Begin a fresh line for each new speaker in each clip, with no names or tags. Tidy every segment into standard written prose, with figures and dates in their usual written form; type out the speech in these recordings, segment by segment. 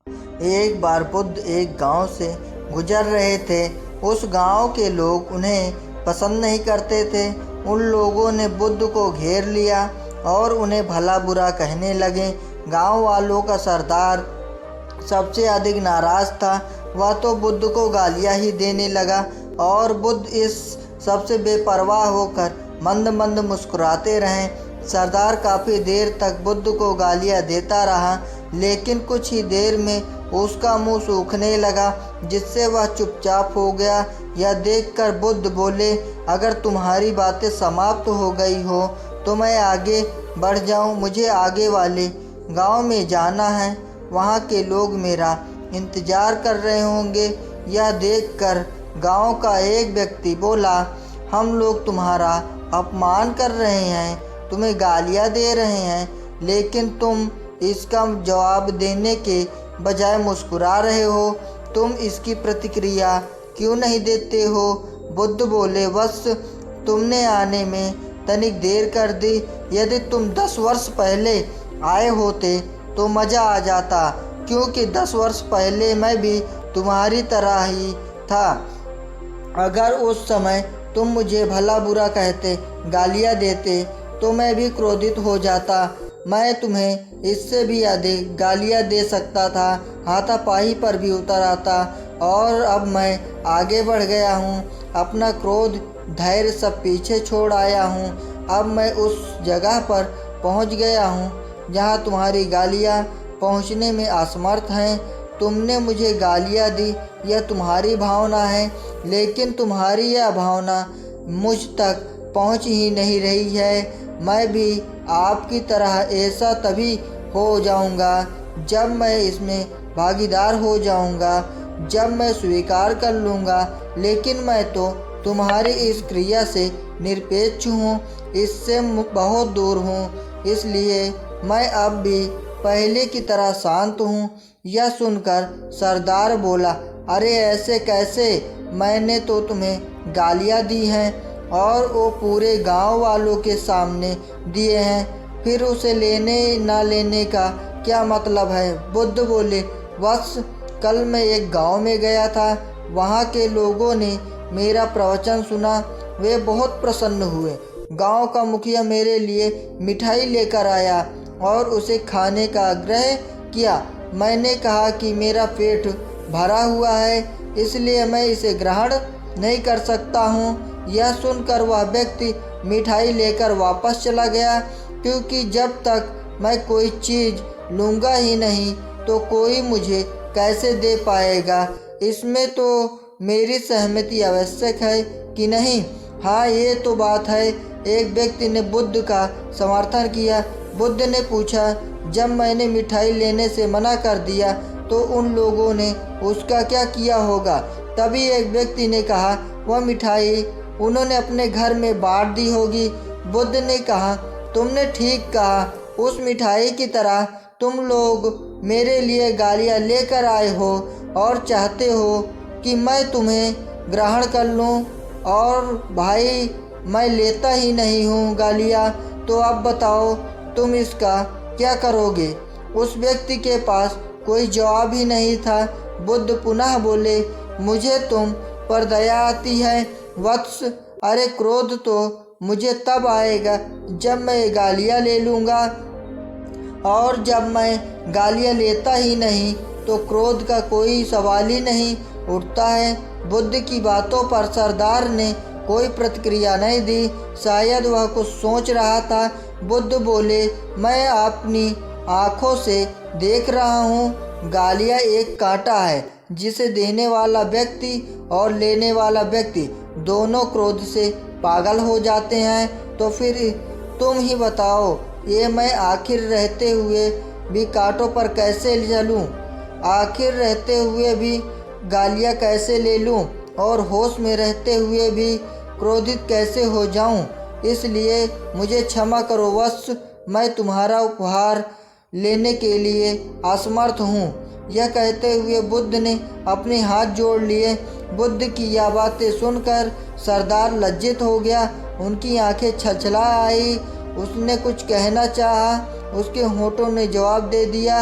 एक बार बुद्ध एक गांव से गुजर रहे थे। उस गांव के लोग उन्हें पसंद नहीं करते थे। उन लोगों ने बुद्ध को घेर लिया और उन्हें भला बुरा कहने लगे। गांव वालों का सरदार सबसे अधिक नाराज़ था। वह तो बुद्ध को गालियां ही देने लगा और बुद्ध इस सबसे बेपरवाह होकर मंद मंद मुस्कुराते रहे। सरदार काफ़ी देर तक बुद्ध को गालियां देता रहा, लेकिन कुछ ही देर में उसका मुंह सूखने लगा, जिससे वह चुपचाप हो गया। यह देखकर बुद्ध बोले, अगर तुम्हारी बातें समाप्त हो गई हो तो मैं आगे बढ़ जाऊं। मुझे आगे वाले गांव में जाना है, वहां के लोग मेरा इंतज़ार कर रहे होंगे। यह देखकर गांव का एक व्यक्ति बोला, हम लोग तुम्हारा अपमान कर रहे हैं, तुम्हें गालियां दे रहे हैं, लेकिन तुम इसका जवाब देने के बजाय मुस्कुरा रहे हो। तुम इसकी प्रतिक्रिया क्यों नहीं देते हो? बुद्ध बोले, बस तुमने आने में तनिक देर कर दी। यदि तुम 10 वर्ष पहले आए होते तो मज़ा आ जाता, क्योंकि 10 वर्ष पहले मैं भी तुम्हारी तरह ही था। अगर उस समय तुम मुझे भला बुरा कहते, गालियां देते, तो मैं भी क्रोधित हो जाता। मैं तुम्हें इससे भी अधिक गालियां दे सकता था, हाथापाई पर भी उतर आता। और अब मैं आगे बढ़ गया हूँ, अपना क्रोध धैर्य सब पीछे छोड़ आया हूँ। अब मैं उस जगह पर पहुँच गया हूँ जहाँ तुम्हारी गालियाँ पहुँचने में असमर्थ हैं। तुमने मुझे गालियाँ दी, यह तुम्हारी भावना है, लेकिन तुम्हारी यह भावना मुझ तक पहुँच ही नहीं रही है। मैं भी आपकी तरह ऐसा तभी हो जाऊंगा जब मैं इसमें भागीदार हो जाऊंगा, जब मैं स्वीकार कर लूँगा। लेकिन मैं तो तुम्हारी इस क्रिया से निरपेक्ष हूँ, इससे बहुत दूर हूँ, इसलिए मैं अब भी पहले की तरह शांत हूँ। यह सुनकर सरदार बोला, अरे ऐसे कैसे? मैंने तो तुम्हें गालियाँ दी हैं और वो पूरे गांव वालों के सामने दिए हैं, फिर उसे लेने ना लेने का क्या मतलब है? बुद्ध बोले, बस कल मैं एक गांव में गया था, वहां के लोगों ने मेरा प्रवचन सुना, वे बहुत प्रसन्न हुए। गांव का मुखिया मेरे लिए मिठाई लेकर आया और उसे खाने का आग्रह किया। मैंने कहा कि मेरा पेट भरा हुआ है, इसलिए मैं इसे ग्रहण नहीं कर सकता हूँ। यह सुनकर वह व्यक्ति मिठाई लेकर वापस चला गया, क्योंकि जब तक मैं कोई चीज़ लूँगा ही नहीं तो कोई मुझे कैसे दे पाएगा? इसमें तो मेरी सहमति आवश्यक है कि नहीं? हाँ, ये तो बात है। एक व्यक्ति ने बुद्ध का समर्थन किया। बुद्ध ने पूछा, जब मैंने मिठाई लेने से मना कर दिया तो उन लोगों ने उसका क्या किया होगा? तभी एक व्यक्ति ने कहा, वह मिठाई उन्होंने अपने घर में बांट दी होगी। बुद्ध ने कहा, तुमने ठीक कहा, उस मिठाई की तरह तुम लोग मेरे लिए गालियाँ लेकर आए हो और चाहते हो कि मैं तुम्हें ग्रहण कर लूँ। और भाई, मैं लेता ही नहीं हूँ गालियाँ, तो अब बताओ तुम इसका क्या करोगे? उस व्यक्ति के पास कोई जवाब ही नहीं था। बुद्ध पुनः बोले, मुझे तुम पर दया आती है वत्स। अरे क्रोध तो मुझे तब आएगा जब मैं गालियाँ ले लूँगा, और जब मैं गालियाँ लेता ही नहीं तो क्रोध का कोई सवाल ही नहीं उठता है। बुद्ध की बातों पर सरदार ने कोई प्रतिक्रिया नहीं दी, शायद वह कुछ सोच रहा था। बुद्ध बोले, मैं अपनी आँखों से देख रहा हूँ, गालियाँ एक कांटा है जिसे देने वाला व्यक्ति और लेने वाला व्यक्ति दोनों क्रोध से पागल हो जाते हैं। तो फिर तुम ही बताओ, ये मैं आखिर रहते हुए भी कांटों पर कैसे चलूं? आखिर रहते हुए भी गालियाँ कैसे ले लूं? और होश में रहते हुए भी क्रोधित कैसे हो जाऊं? इसलिए मुझे क्षमा करो वत्स, मैं तुम्हारा उपहार लेने के लिए असमर्थ हूँ। यह कहते हुए बुद्ध ने अपने हाथ जोड़ लिए। बुद्ध की यह बातें सुनकर सरदार लज्जित हो गया, उनकी आंखें छलछला आई। उसने कुछ कहना चाहा, उसके होठों ने जवाब दे दिया,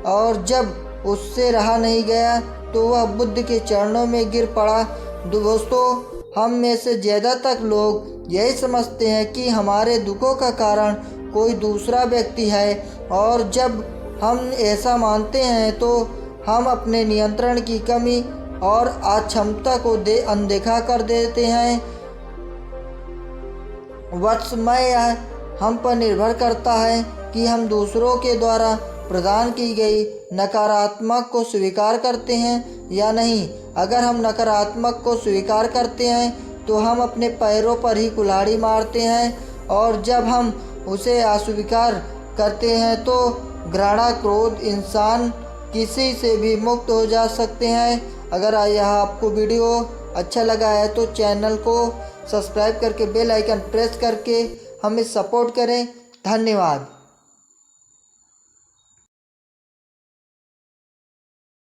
और जब उससे रहा नहीं गया तो वह बुद्ध के चरणों में गिर पड़ा। दोस्तों, हम में से ज़्यादातर लोग यही समझते हैं कि हमारे दुखों का कारण कोई दूसरा व्यक्ति है, और जब हम ऐसा मानते हैं तो हम अपने नियंत्रण की कमी और अक्षमता को अनदेखा कर देते हैं। वत्समय यह हम पर निर्भर करता है कि हम दूसरों के द्वारा प्रदान की गई नकारात्मक को स्वीकार करते हैं या नहीं। अगर हम नकारात्मक को स्वीकार करते हैं तो हम अपने पैरों पर ही कुल्हाड़ी मारते हैं, और जब हम उसे अस्वीकार करते हैं तो घृणा, क्रोध, इंसान किसी से भी मुक्त हो जा सकते हैं। अगर यह आपको वीडियो अच्छा लगा है तो चैनल को सब्सक्राइब करके बेल आइकन प्रेस करके हमें सपोर्ट करें। धन्यवाद।